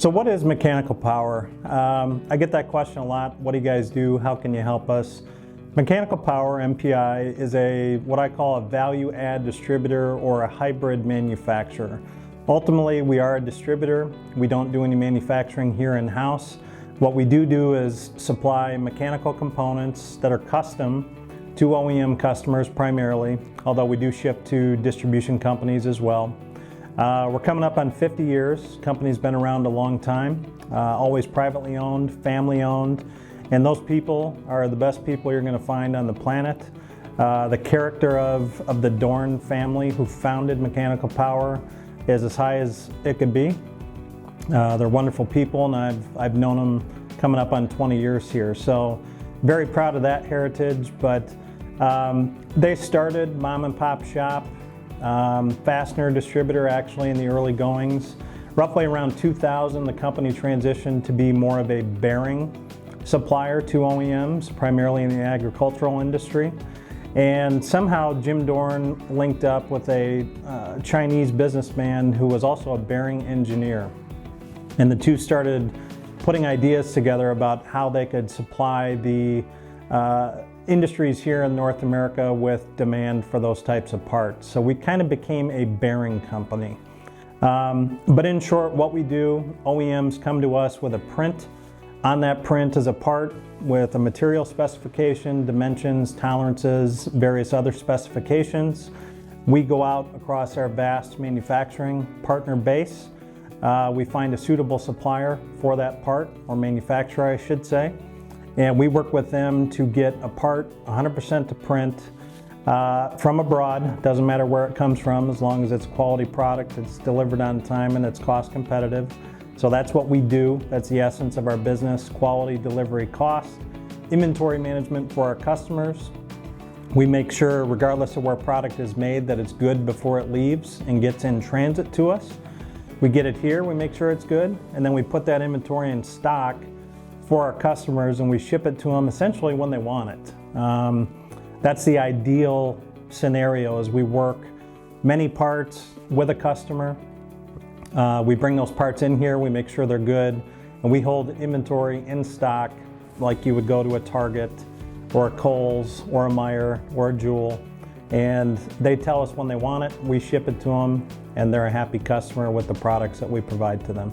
So what is mechanical power? I get that question a lot. What do you guys do? How can you help us? Mechanical Power, MPI, is what I call a value add distributor or a hybrid manufacturer. Ultimately, we are a distributor. We don't do any manufacturing here in-house. What we do is supply mechanical components that are custom to OEM customers primarily, although we do ship to distribution companies as well. We're coming up on 50 years. Company's been around a long time, always privately owned, family owned, and those people are the best people you're going to find on the planet. The character of the Dorn family who founded Mechanical Power is as high as it could be. They're wonderful people, and I've known them coming up on 20 years here. So very proud of that heritage, but they started mom and pop shop, fastener distributor actually in the early goings. Roughly around 2000, the company transitioned to be more of a bearing supplier to OEMs, primarily in the agricultural industry. And somehow Jim Dorn linked up with a Chinese businessman who was also a bearing engineer. And the two started putting ideas together about how they could supply the industries here in North America with demand for those types of parts. So we kind of became a bearing company. But in short, what we do, OEMs come to us with a print. On that print is a part with a material specification, dimensions, tolerances, various other specifications. We go out across our vast manufacturing partner base. We find a suitable supplier for that part, or manufacturer I should say, and we work with them to get a part 100% to print from abroad. Doesn't matter where it comes from, as long as it's a quality product, it's delivered on time, and it's cost competitive. So that's what we do. That's the essence of our business: quality, delivery, cost, inventory management for our customers. We make sure, regardless of where product is made, that it's good before it leaves and gets in transit to us. We get it here, we make sure it's good, and then we put that inventory in stock for our customers, and we ship it to them essentially when they want it. That's the ideal scenario, as we work many parts with a customer. We bring those parts in here, we make sure they're good, and we hold inventory in stock like you would go to a Target or a Kohl's or a Meijer or a Jewel, and they tell us when they want it, we ship it to them, and they're a happy customer with the products that we provide to them.